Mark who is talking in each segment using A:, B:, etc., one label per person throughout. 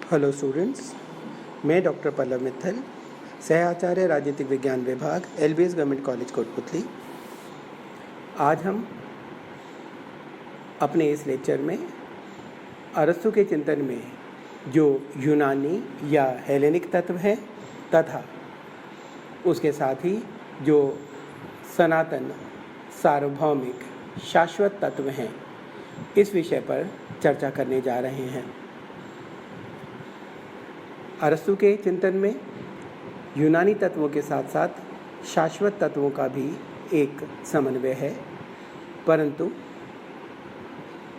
A: Hello students, मैं doctor Pallav Mittal, सह आचार्य राजनीतिक विज्ञान विभाग एलबीएस गवर्नमेंट कॉलेज कोटपुतली। आज हम अपने इस लेक्चर में अरस्तु के चिंतन में जो यूनानी या हेलेनिक तत्व हैं तथा उसके साथ ही जो सनातन सार्वभौमिक शाश्वत तत्व हैं, इस विषय पर चर्चा करने जा रहे हैं। अरस्तु के चिंतन में यूनानी तत्वों के साथ साथ शाश्वत तत्वों का भी एक समन्वय है, परंतु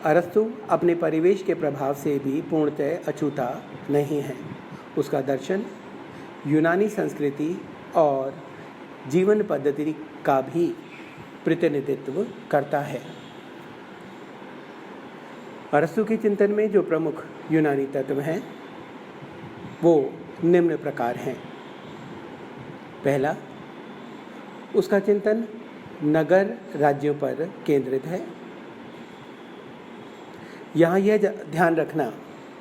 A: अरस्तु अपने परिवेश के प्रभाव से भी पूर्णतः अछूता नहीं है। उसका दर्शन यूनानी संस्कृति और जीवन पद्धति का भी प्रतिनिधित्व करता है। अरस्तु के चिंतन में जो प्रमुख यूनानी तत्व हैं वो निम्न प्रकार हैं। पहला, उसका चिंतन नगर राज्यों पर केंद्रित है। यहाँ यह ध्यान रखना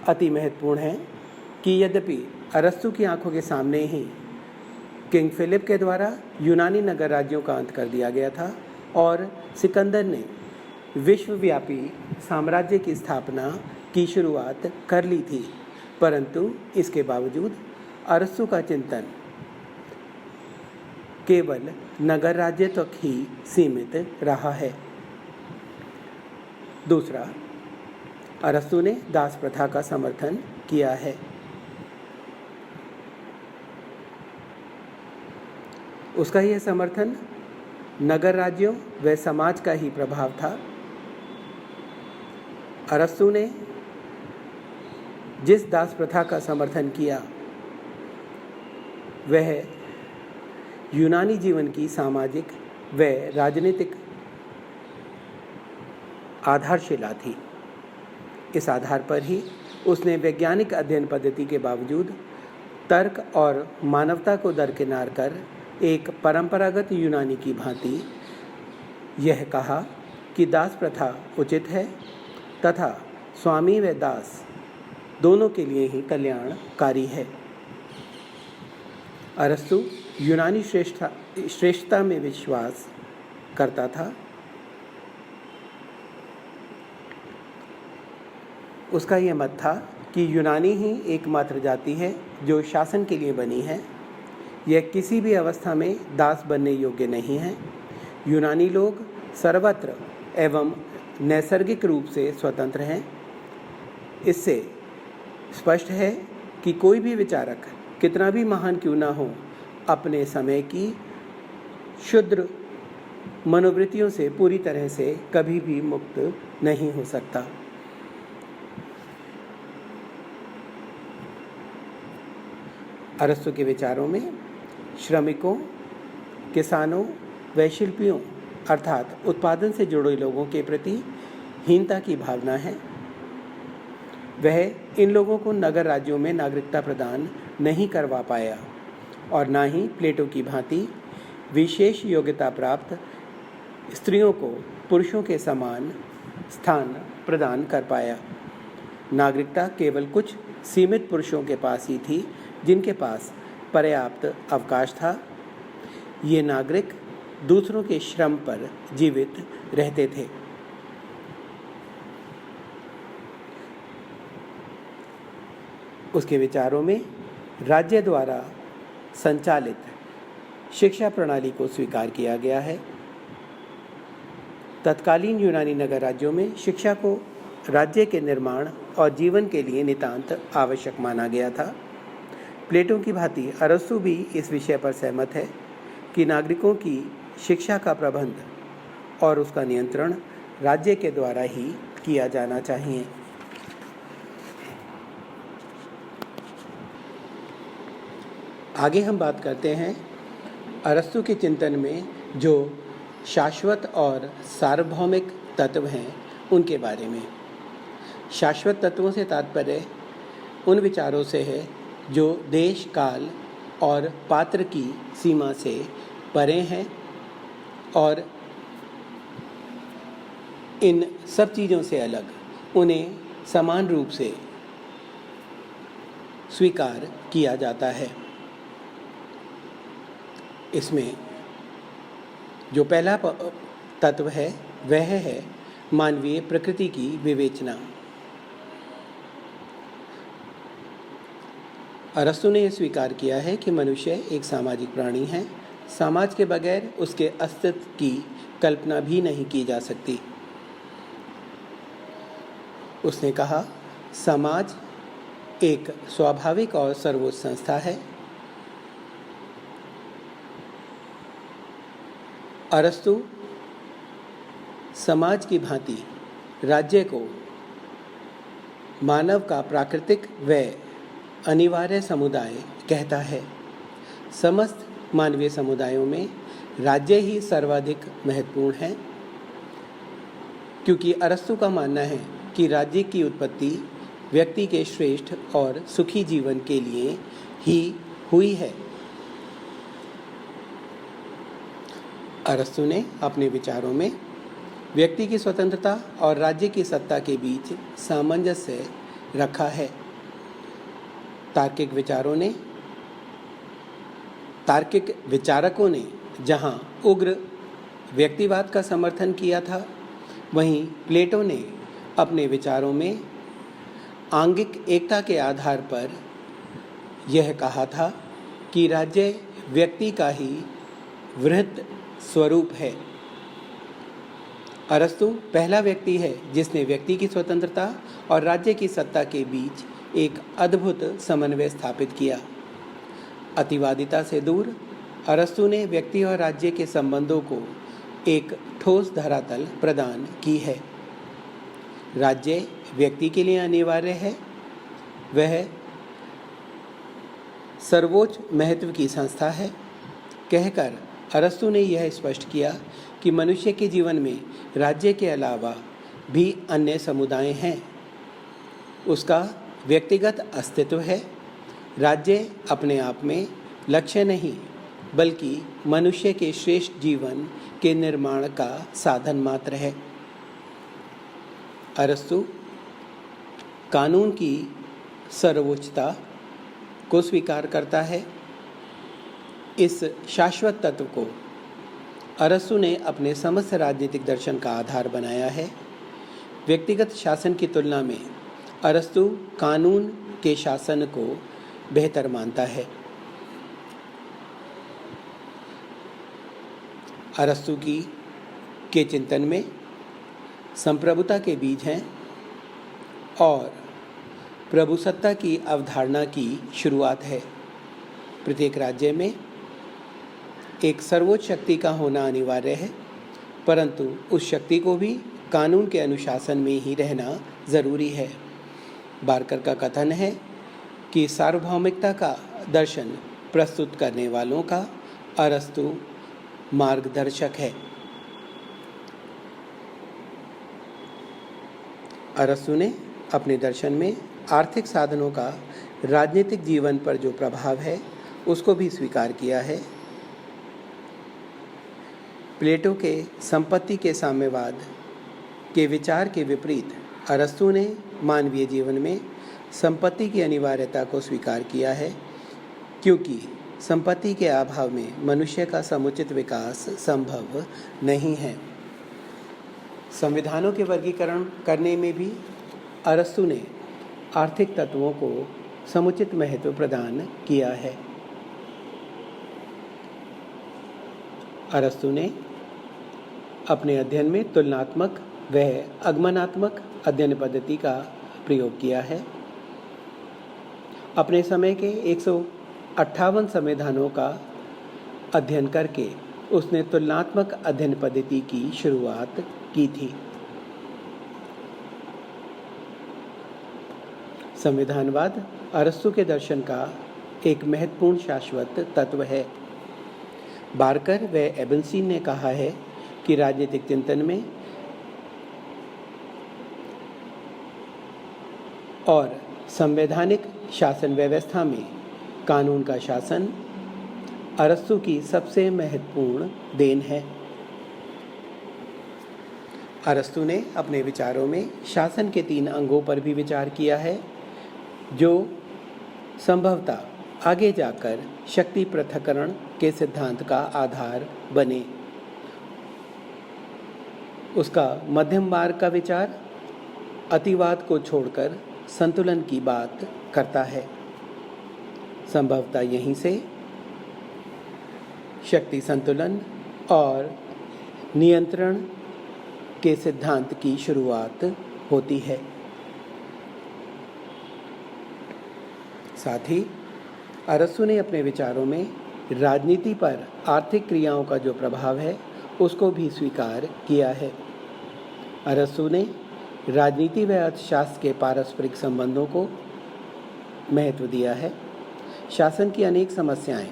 A: अति महत्वपूर्ण है कि यद्यपि अरस्तु की आंखों के सामने ही किंग फिलिप के द्वारा यूनानी नगर राज्यों का अंत कर दिया गया था और सिकंदर ने विश्वव्यापी साम्राज्य की स्थापना की शुरुआत कर ली थी, परंतु इसके बावजूद अरस्तु का चिंतन केवल नगर राज्य तक ही सीमित रहा है। दूसरा, अरस्तु ने दास प्रथा का समर्थन किया है। उसका यह समर्थन नगर राज्यों व समाज का ही प्रभाव था। अरस्तु ने जिस दास प्रथा का समर्थन किया वह यूनानी जीवन की सामाजिक व राजनीतिक आधारशिला थी। इस आधार पर ही उसने वैज्ञानिक अध्ययन पद्धति के बावजूद तर्क और मानवता को दरकिनार कर एक परंपरागत यूनानी की भांति यह कहा कि दास प्रथा उचित है तथा स्वामी व दास दोनों के लिए ही कल्याणकारी है। अरस्तु यूनानी श्रेष्ठता में विश्वास करता था। उसका यह मत था कि यूनानी ही एकमात्र जाति है जो शासन के लिए बनी है। यह किसी भी अवस्था में दास बनने योग्य नहीं है। यूनानी लोग सर्वत्र एवं नैसर्गिक रूप से स्वतंत्र हैं। इससे स्पष्ट है कि कोई भी विचारक कितना भी महान क्यों ना हो, अपने समय की क्षुद्र मनोवृत्तियों से पूरी तरह से कभी भी मुक्त नहीं हो सकता। अरस्तु के विचारों में श्रमिकों, किसानों व शिल्पियों अर्थात उत्पादन से जुड़े लोगों के प्रति हीनता की भावना है। वह इन लोगों को नगर राज्यों में नागरिकता प्रदान नहीं करवा पाया और ना ही प्लेटो की भांति विशेष योग्यता प्राप्त स्त्रियों को पुरुषों के समान स्थान प्रदान कर पाया। नागरिकता केवल कुछ सीमित पुरुषों के पास ही थी जिनके पास पर्याप्त अवकाश था। ये नागरिक दूसरों के श्रम पर जीवित रहते थे। उसके विचारों में राज्य द्वारा संचालित शिक्षा प्रणाली को स्वीकार किया गया है। तत्कालीन यूनानी नगर राज्यों में शिक्षा को राज्य के निर्माण और जीवन के लिए नितांत आवश्यक माना गया था। प्लेटो की भांति अरस्तु भी इस विषय पर सहमत है कि नागरिकों की शिक्षा का प्रबंध और उसका नियंत्रण राज्य के द्वारा ही किया जाना चाहिए। आगे हम बात करते हैं अरस्तु के चिंतन में जो शाश्वत और सार्वभौमिक तत्व हैं उनके बारे में। शाश्वत तत्वों से तात्पर्य उन विचारों से है जो देश, काल और पात्र की सीमा से परे हैं और इन सब चीज़ों से अलग उन्हें समान रूप से स्वीकार किया जाता है। इसमें जो पहला तत्व है वह है मानवीय प्रकृति की विवेचना। अरस्तु ने यह स्वीकार किया है कि मनुष्य एक सामाजिक प्राणी है। समाज के बगैर उसके अस्तित्व की कल्पना भी नहीं की जा सकती। उसने कहा, समाज एक स्वाभाविक और सर्वोच्च संस्था है। अरस्तु समाज की भांति राज्य को मानव का प्राकृतिक व अनिवार्य समुदाय कहता है। समस्त मानवीय समुदायों में राज्य ही सर्वाधिक महत्वपूर्ण है, क्योंकि अरस्तु का मानना है कि राज्य की उत्पत्ति व्यक्ति के श्रेष्ठ और सुखी जीवन के लिए ही हुई है। अरस्तु ने अपने विचारों में व्यक्ति की स्वतंत्रता और राज्य की सत्ता के बीच सामंजस्य रखा है। तार्किक विचारकों ने जहां उग्र व्यक्तिवाद का समर्थन किया था, वहीं प्लेटो ने अपने विचारों में आंगिक एकता के आधार पर यह कहा था कि राज्य व्यक्ति का ही वृहत स्वरूप है। अरस्तु पहला व्यक्ति है जिसने व्यक्ति की स्वतंत्रता और राज्य की सत्ता के बीच एक अद्भुत समन्वय स्थापित किया। अतिवादिता से दूर अरस्तु ने व्यक्ति और राज्य के संबंधों को एक ठोस धरातल प्रदान की है। राज्य व्यक्ति के लिए अनिवार्य है, वह सर्वोच्च महत्व की संस्था है कहकर अरस्तु ने यह स्पष्ट किया कि मनुष्य के जीवन में राज्य के अलावा भी अन्य समुदाय हैं। उसका व्यक्तिगत अस्तित्व है। राज्य अपने आप में लक्ष्य नहीं, बल्कि मनुष्य के श्रेष्ठ जीवन के निर्माण का साधन मात्र है। अरस्तु कानून की सर्वोच्चता को स्वीकार करता है। इस शाश्वत तत्व को अरस्तु ने अपने समस्त राजनीतिक दर्शन का आधार बनाया है। व्यक्तिगत शासन की तुलना में अरस्तु कानून के शासन को बेहतर मानता है। अरस्तु के चिंतन में संप्रभुता के बीज हैं और प्रभुसत्ता की अवधारणा की शुरुआत है। प्रत्येक राज्य में एक सर्वोच्च शक्ति का होना अनिवार्य है, परंतु उस शक्ति को भी कानून के अनुशासन में ही रहना जरूरी है। बार्कर का कथन है कि सार्वभौमिकता का दर्शन प्रस्तुत करने वालों का अरस्तु मार्गदर्शक है। अरस्तु ने अपने दर्शन में आर्थिक साधनों का राजनीतिक जीवन पर जो प्रभाव है उसको भी स्वीकार किया है। प्लेटो के संपत्ति के साम्यवाद के विचार के विपरीत अरस्तु ने मानवीय जीवन में संपत्ति की अनिवार्यता को स्वीकार किया है, क्योंकि संपत्ति के अभाव में मनुष्य का समुचित विकास संभव नहीं है। संविधानों के वर्गीकरण करने में भी अरस्तु ने आर्थिक तत्वों को समुचित महत्व प्रदान किया है। अरस्तु ने अपने अध्ययन में तुलनात्मक व आगमनात्मक अध्ययन पद्धति का प्रयोग किया है। अपने समय के 158 संविधानों का अध्ययन करके उसने तुलनात्मक अध्ययन पद्धति की शुरुआत की थी। संविधानवाद अरस्तु के दर्शन का एक महत्वपूर्ण शाश्वत तत्व है। बार्कर व एबनसीन ने कहा है कि राजनीतिक चिंतन में और संवैधानिक शासन व्यवस्था में कानून का शासन अरस्तु की सबसे महत्वपूर्ण देन है। अरस्तु ने अपने विचारों में शासन के 3 अंगों पर भी विचार किया है, जो संभवतः आगे जाकर शक्ति पृथक्करण के सिद्धांत का आधार बने। उसका मध्यम मार्ग का विचार अतिवाद को छोड़कर संतुलन की बात करता है। संभवतः यहीं से शक्ति संतुलन और नियंत्रण के सिद्धांत की शुरुआत होती है। साथ ही अरस्तु ने अपने विचारों में राजनीति पर आर्थिक क्रियाओं का जो प्रभाव है उसको भी स्वीकार किया है। अरस्तु ने राजनीति व अर्थशास्त्र के पारस्परिक संबंधों को महत्व दिया है। शासन की अनेक समस्याएं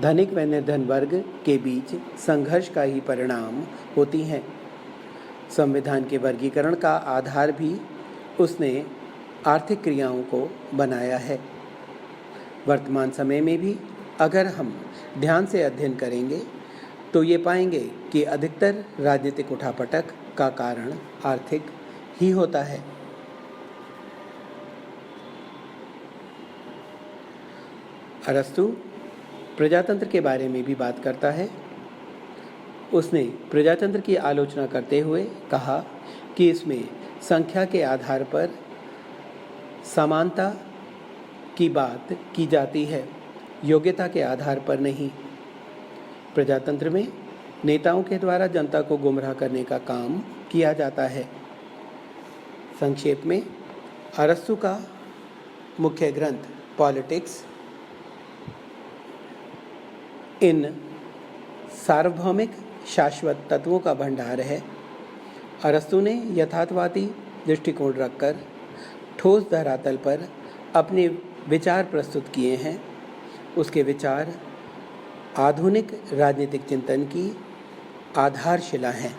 A: धनिक व निर्धन वर्ग के बीच संघर्ष का ही परिणाम होती हैं। संविधान के वर्गीकरण का आधार भी उसने आर्थिक क्रियाओं को बनाया है। वर्तमान समय में भी अगर हम ध्यान से अध्ययन करेंगे तो ये पाएंगे कि अधिकतर राजनीतिक उठापटक का कारण आर्थिक ही होता है। अरस्तु प्रजातंत्र के बारे में भी बात करता है। उसने प्रजातंत्र की आलोचना करते हुए कहा कि इसमें संख्या के आधार पर समानता की बात की जाती है, योग्यता के आधार पर नहीं। प्रजातंत्र में नेताओं के द्वारा जनता को गुमराह करने का काम किया जाता है। संक्षेप में अरस्तु का मुख्य ग्रंथ पॉलिटिक्स इन सार्वभौमिक शाश्वत तत्वों का भंडार है। अरस्तु ने यथार्थवादी दृष्टिकोण रखकर ठोस धरातल पर अपने विचार प्रस्तुत किए हैं। उसके विचार आधुनिक राजनीतिक चिंतन की आधारशिला हैं।